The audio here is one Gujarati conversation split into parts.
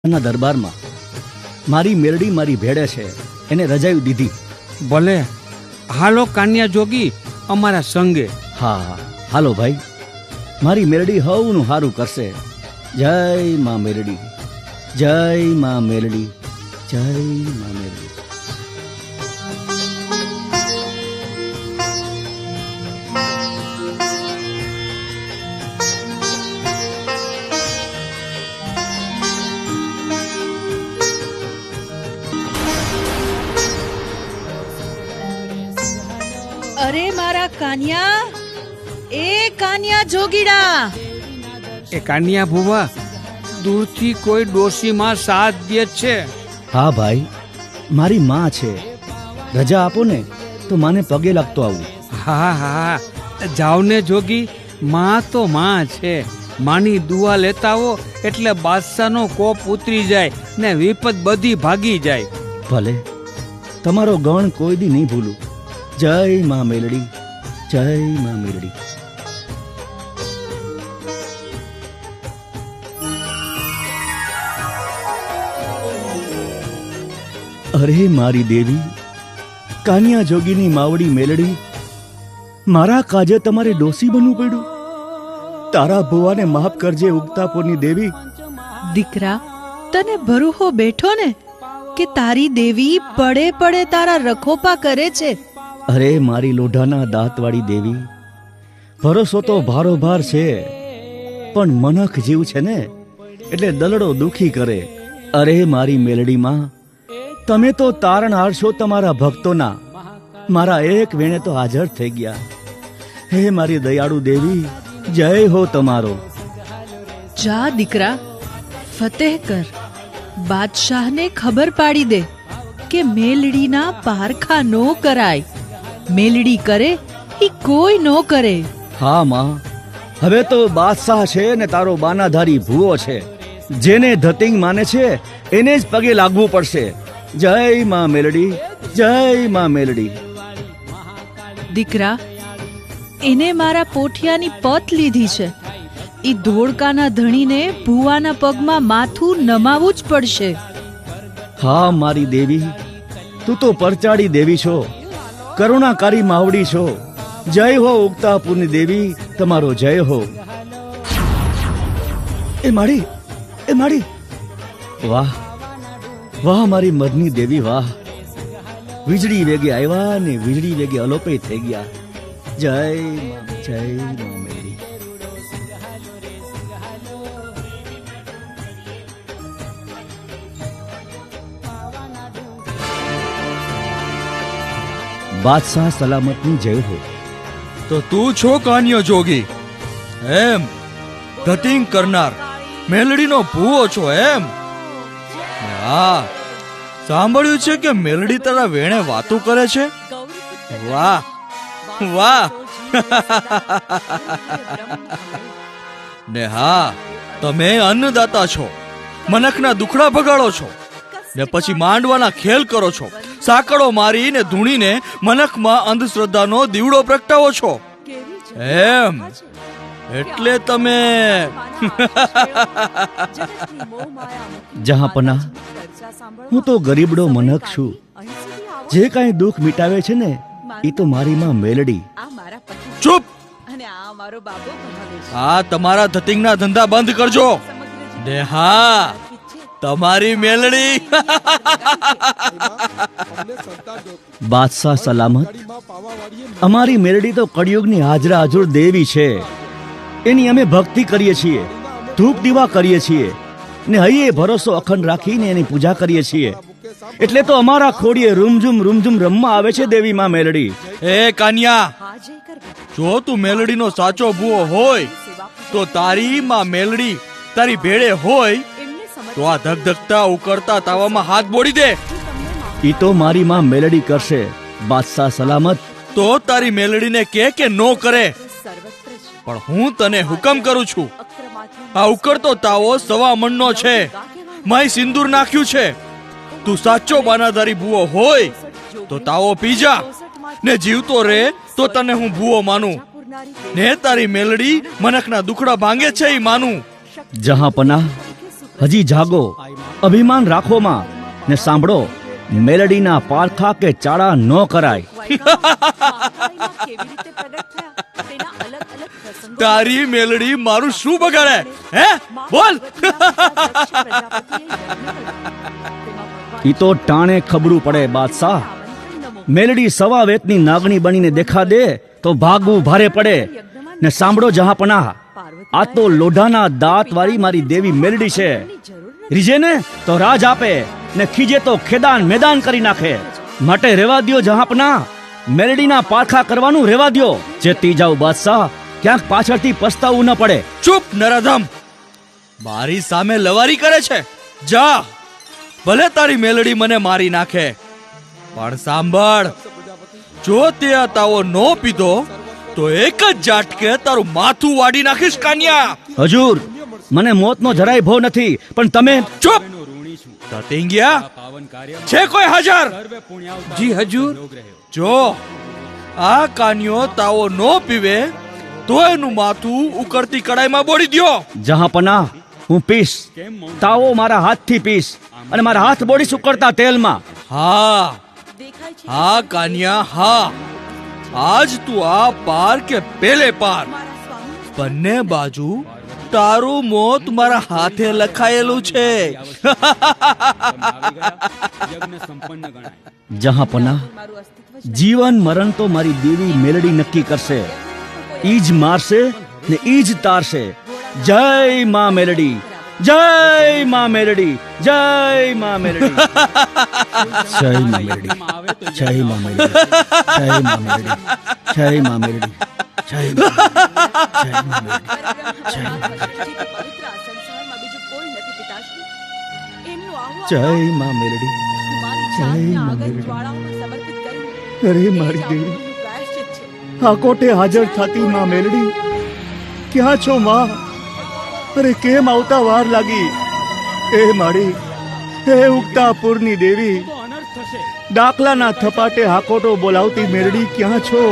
ના દરબારમાં મારી મેરડી મારી ભેડે છે, એને રજાયું દીધી. ભલે, હાલો કાન્યા જોગી અમારા સંગે. હા હાલો ભાઈ, મારી મેરડી હવનું હારું કરશે. જય માં મેરડી, જય માં મેરડી, જય માં મેરડી. અરે મારા કાન્યા, એ કાન્યા જોગીડા. એ કાન્યા ભુવા, દૂરથી કોઈ ડોશીમાં સાથ દે છે. હા ભાઈ, મારી માં છે. રજા આપો ને તો માને પગે લાગતો આવું. હા હા, જાવ ને જોગી, માં તો માં છે. માની દુઆ લેતા હો એટલે બાદશાહનો કોપ ઉતરી જાય ને વિપત બધી ભાગી જાય. ભલે, તમારો ગણ કોઈ દી નહીં ભૂલું. જય માં મેલડી, જય માં મેલડી. અરે મારી દેવી, કાનિયા જોગીની માવડી મેલડી, મારા કાજે તમારે ડોસી બનવું પડ્યું. તારા ભુવાને માફ કરજે ઉગતાપુરની દેવી. દીકરા, તને ભરૂહો બેઠો ને કે તારી દેવી પડે પડે તારા રખોપા કરે છે. અરે મારી લોઢાના દાંતવાળી દેવી, ભરોસો તો ભારોભાર છે, પણ મનખ જીવ છે ને એટલે દલડો દુખી કરે. અરે મારી મેલડીમાં, તમે તો તારણહાર છો તમારા ભક્તોના. મારા એક વેણે તો હાજર થઈ ગયા. હે મારી દયાળુ દેવી, જય હો તમારો. જા દીકરા, ફતેહ કર. બાદશાહને ખબર પાડી દે કે મેલડીના પારખા નો કરાય. મેલડી કરે ઈ કોઈ નો કરે. હા માં, હવે તો બાદશાહ છે ને તારો બાનાધારી ભૂવો છે. જેને ધતિંગ માને છે એને જ પગે લાગવું પડશે. જય માં મેલડી, જય માં મેલડી. દીકરા, એને મારા પોઠિયાની પત લીધી છે. ઈ ધોળકાના ધણીને ભુવાના પગમાં માથું નમાવું જ પડશે. હા મારી દેવી, તું તો પરચાડી દેવી છો, કરુણાકારી માવડી છો. જય હો ઉગતાપુરની દેવી, તમારો જય હો. એ માડી, એ માડી, વાહ વાહ મારી મદની દેવી, વાહ. વીજળી વેગે આવ્યા ને વીજળી વેગે અલોપે થઈ ગયા. જય માં, જય માં મેરી. બાદશાહ સલામતની જય હો. તો તું છો કાન્યો જોગી એમ? ધતિંગ કરનાર મેલડીનો ભૂવો છો એમ? હા, સાંભળ્યું છે કે મેલડી તારા વેણે વાતો કરે છે. વાહ વાહ. ને હા, તમે અન્નદાતા છો, મનખના દુખડા ભગાડો છો ને પછી માંડવાના ખેલ કરો છો. સાંકળો મારીને ધૂણીને મનખમાં અંધશ્રદ્ધાનો દીવડો પ્રગટાવો છો એમ? એટલે તમે જહાંપના, હું તો ગરીબડો મનખ છું. જે કાંઈ દુઃખ મિટાવે છે ને એ તો મારી માં મેલડી. ચૂપ! આ તમારા ધતિંગના ધંધા બંધ કરજો. ને હા, તમારી મેલડી. બાદશાહ સલામત, અમારી મેલડી તો કળિયુગની હાજરા હજુર દેવી છે. એની અમે ભક્તિ કરીએ છીએ, ધૂપ દીવા કરીએ છીએ ને હૈયે ભરોસો અખંડ રાખીને એની પૂજા કરીએ છીએ. એટલે તો અમારા ખોડીએ રૂમઝુમ રૂમઝુમ રમવા આવે છે દેવી માં મેલડી. એ કાન્યા, જો તું મેલડીનો સાચો ભૂવો હોય તો તારી માં મેલડી તારી ભેળે હોય તો આ ધગધગતા ઉકળતા તાવામાં હાથ બોડી દે. ઈ તો મારી માં મેલડી કરશે. બાદશાહ સલામત. તો તારી મેલડીને કે નો કરે, પણ હું તને હુકમ કરું છું. આ ઉકળતો તાવો સવા મણનો છે, માય સિંદૂર નાખ્યું છે. તું સાચો બાનાધારી ભૂવો હોય તો તાવો પી જા ને જીવતો રે તો તને હું ભૂવો માનું ને તારી મેલડી મનખના દુખડા ભાંગે છે ઈ માનું. જહાંપના, હજી જાગો. અભિમાન રાખો માં, ને સાંભળો, મેલડીના પારખા કે ચાળા ન કરાય. તારી મેલડી મારું શું બગાડે? હે, બોલ. ઈ તો ટાણે ખબરું પડે બાદશાહ. મેલડી સવા વેતની નાગણી બનીને દેખા દે તો ભાગવું ભારે પડે. ને સાંભળો જહાપનાહ, આ તો લોઢાના દાંત વાળી મારી દેવી મેલડી છે. રીજે ને તો રાજ આપે, ને ખીજે તો ખેદાન મેદાન કરી નાખે. માટે રેવા દ્યો જહાપનાહ, મેલડીના પારખા કરવાનું રેવા દ્યો. જેતી જાવ બાદશાહ, ક્યાંક પાછળથી પસ્તાવું ન પડે. ચૂપ નરાધમ, મારી સામે લવારી કરે છે. જા, ભલે તારી મેલડી મને મારી નાખે, પણ સાંભળ, જો તે આ તાવો નો પીધો તો એક જ ઝાટકે તારું માથું વાડી નાખીશ કાન્યા. હજૂર, મને મોતનો જરાય ભવ નથી, પણ તમે ચૂપ. તતિંગિયા, છે કોઈ હાજર? જી હજૂર. જો આ કાન્યો તાવો નો પીવે તો એનું માથું ઉકળતી કડાઈમાં બોળી દ્યો. જહાપનાહ, હું પીશ. તાવો મારા હાથથી પીશ, અને મારા હાથ બોડીશ ઉકળતા તેલમાં. હા હા કાન્યા, હા, આજ તું આ પાર કે પેલે પાર, બંને બાજુ તારું મોત મારા હાથે લખાયેલું છે. જહાપનાહ, જીવન મરણ તો મારી દેવી મેલડી નક્કી કરશે. ઈ જ મારશે ને ઈ જ તારશે. જય માં મેલડી, જય માં મેલડી, જય માં મેલડી. જય માં મેલડી, જય માં મેલડી, જય માં મેલડી, જય માં મેલડી, જય માં મેલડી, જય માં મેલડી, જય માં મેલડી, જય માં મેલડી. અરે મારી દેવી, આ કોટે હાજર થતી માં મેલડી, ક્યાં છો માં? અરે કેમ આવતા વાર લાગી? એ મારી, હે ઉગતા પૂરની દેવી, ડાકલાના થપાટે હાકોટો બોલાવતી મેરડી ક્યાં છો?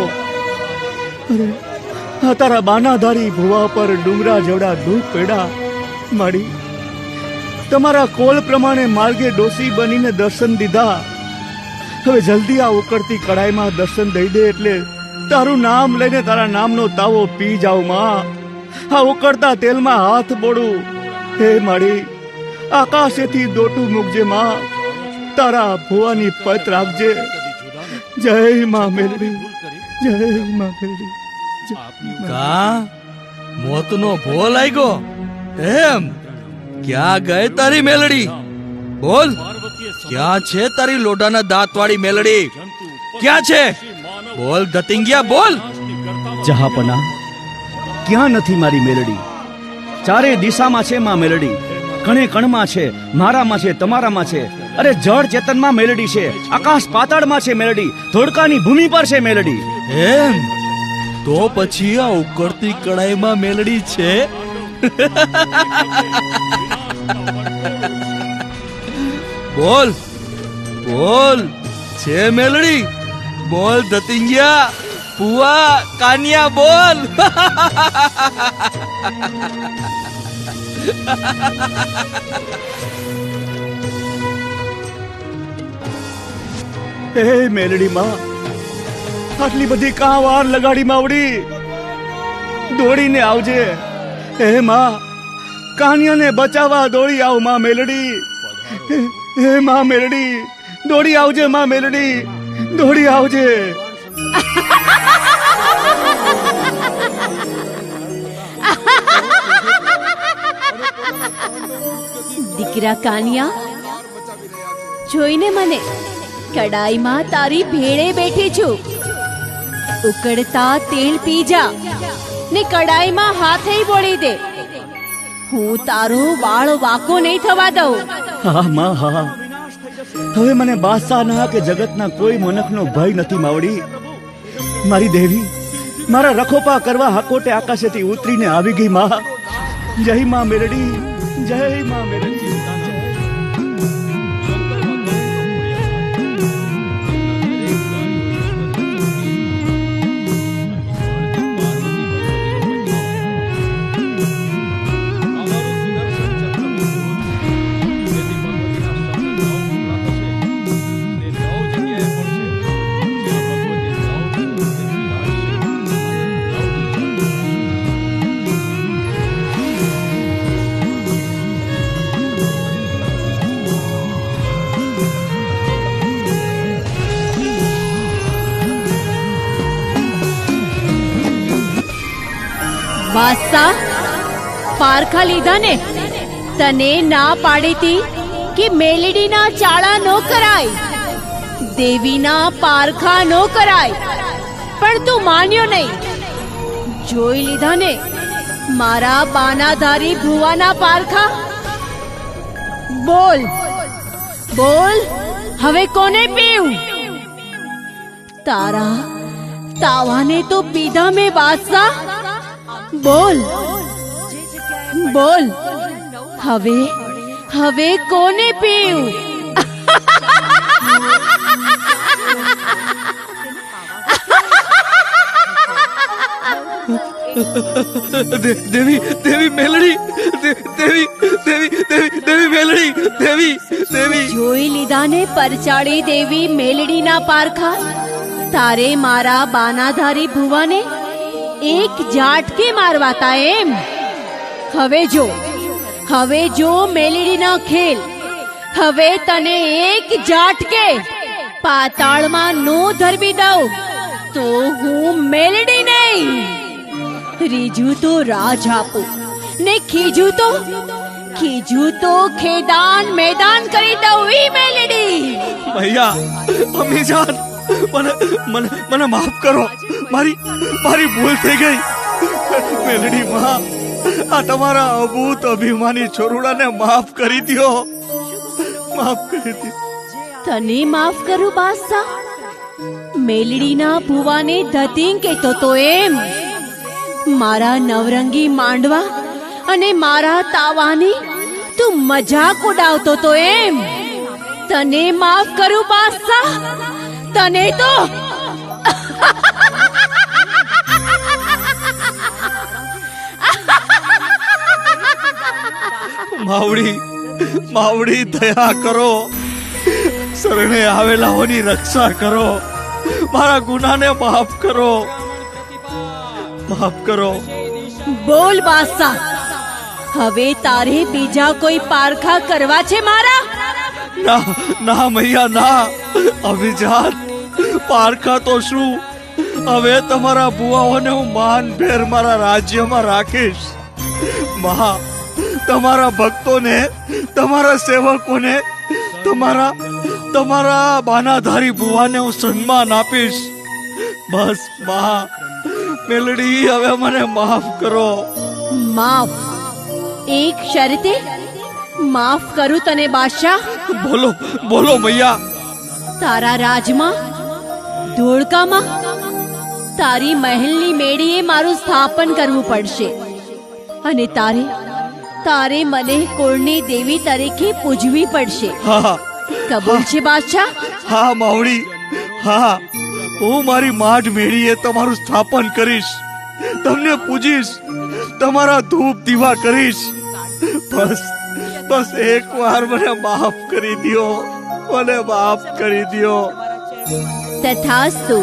અરે આ તારા બાનાધારી ભુવા પર ડુંગરા જેવડા દુઃખ પડ્યા. માડી, તમારા કોલ પ્રમાણે માર્ગે ડોસી બનીને દર્શન દીધા. હવે જલ્દી આ ઉકળતી કડાઈમાં દર્શન દઈ દે, એટલે તારું નામ લઈને તારા નામનો તાવો પી જાવ માં. આ ઉકળતા તેલમાં હાથ બોડું. હે માડી, આકાશેથી દોટું મૂકજે માં, તારા ભુવાની પત રાખજે. જય માં મેલડી, જય માં મેલડી. કા મોતનો ભો લાગ્યો એમ? ક્યાં ગઈ તારી મેલડી? બોલ, ક્યાં છે તારી લોઢાના દાંતવાળી મેલડી? ક્યાં છે? બોલ ધતિંગિયા, બોલ. જહાપના, ક્યાં નથી મારી મેલડી? ચારે દિશામાં છે માં મેલડી. કણે કણમાં છે, મારામાં છે, તમારામાં છે. અરે જળ ચેતનમાં મેલડી છે, આકાશ પાતાળમાં છે મેલડી, ધોળકાની ભૂમિ પર છે મેલડી. એમ તો પછી આ ઉકળતી કડાઈમાં મેલડી છે? બોલ બોલ, છે મેલડી? બોલ ધતિંગિયા, પુઆ, કાનિયા, બોલ. હે મેલડી માં, આટલી બધી કાં વાર લગાડી માવડી? દોડીને આવજે. હે માં, કાનિયાને બચાવવા દોડી આવ માં મેલડી. હે માં મેલડી, દોડી આવજે માં મેલડી, દોડી આવજે. દીકરા કાનિયા, જોઈને મને કડાઈમાં તારી ભેળે બેઠી છું. ઉકળતા તેલ પી જા ને કડાઈમાં હાથે બોળી દે. હું તારો વાળ વાંકો નહીં થવા દઉં. હા માં, હા. હવે મને બાદશાહના કે જગતના કોઈ મનખનો ભય નથી માવડી. મારી દેવી મારા રખોપા કરવા હાકોટે આકાશેથી ઉતરીને આવી ગઈ માં. જય માં મેલડી, જય માં મેલડી. બાદશાહ, પારખા લીધા ને? તને ના પાડી તી કે મેલડીના ચાળા નો કરાય, દેવીના પારખા નો કરાય, પણ તું માન્યો નહીં. જોઈ લીધા ને મારા બાનાધારી ભુવાના પારખા? બોલ બોલ, હવે કોને પીવું? તારા તાવાને તો પીધા મેં બાદશાહ. બોલ બોલ, હવે હવે કોને પીવું? દેવી દેવી મેલડી, દેવી દેવી દેવી દેવી મેલડી, દેવી દેવી. જોઈ લીધા ને પરચાળી દેવી મેલડીના પારખા? તારે મારા બાનાધારી ભુવાને એક ઝાટકે મારવાતા એમ? હવે જો મેલડીના ખેલ. હવે તને એક ઝાટકે પાતાળમાં નો ધરવી દઉં તો હું મેલડી નહીં. રીજું તો રાજ આપું ને ખીજું તો ખેદાન મેદાન કરી દઉં ઈ મેલડી. ભૈયા, અમી જાન, મને માફ કરો. મારી ભૂલ થઈ ગઈ. મેલડી માં, આ તમારા અભૂત અભિમાની છોરુડાને માફ કરી દ્યો, માફ કરી દ્યો. તને માફ કરું બાદશાહ? મેલડીના ભુવાને ધતિંગ કહેતો તો એમ? મારા નવરંગી માંડવા અને મારા તાવાની તું મજાક ઉડાવતો તો એમ? તને માફ કરું બાદશાહ? તને તો માવડી દયા કરો, શરણે આવેલાઓની રક્ષા કરો, મારા ગુનાને માફ કરો, માફ કરો. બોલ બાદશાહ, હવે તારે બીજા કોઈ પારખા કરવા છે મારા? ના મૈયા ના. અભિજાત, પારખા તો શું, હવે તમારા ભુવાઓને હું માનભેર મારા રાજ્યમાં રાખીશ. મહા, તમારા ભક્તોને, તમારા સેવકોને, તમારા બાનાધારી ભુવાને હું સન્માન આપીશ. બસ મહા, મેલડી હવે મને માફ કરો. માફ? એક શરતે માફ કરું તને બાદશાહ. બોલો મૈયા. તારા રાજમાં, ધોળકામાં, તારી મહેલની મેડીએ મારું સ્થાપન કરવું પડશે અને તારે મને કુળની દેવી તરીકે પૂજવી પડશે. હા, કબૂલ છે બાદશાહ? હા માવડી, હા. હું મારી માઢ મેળીએ તમારું સ્થાપન કરીશ, તમને પૂજીશ, તમારા ધૂપ દીવા કરીશ. બસ એકવાર મને માફ કરી દ્યો, મને માફ કરી દ્યો. તથાસ્તુ.